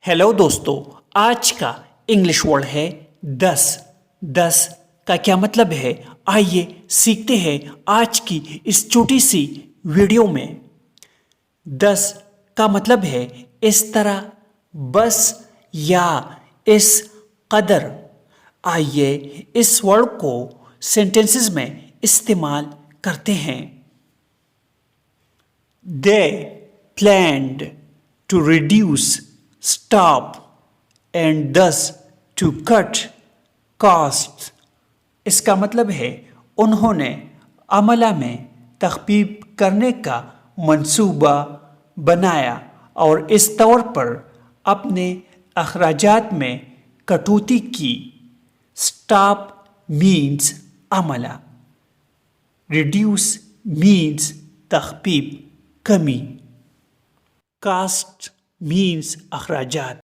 Hello दोस्तों, आज का इंग्लिश वर्ड है 10। 10 का क्या मतलब है, आइए सीखते हैं आज की इस छोटी सी वीडियो में। 10 का मतलब है इस तरह, बस या इस कदर। आइए इस वर्ड को सेंटेंसेस में इस्तेमाल करते हैं। They planned to reduce staff and thus to cut costs. इसका मतलब है उन्होंने अमला में तख़फीफ करने का मंसूबा बनाया और इस तौर पर अपने अखराजात में कटौती की। स्टाफ मीन्स अमला, रिड्यूस मीन्स तख़फीफ, कमी, कास्ट मीन्स अखराजात।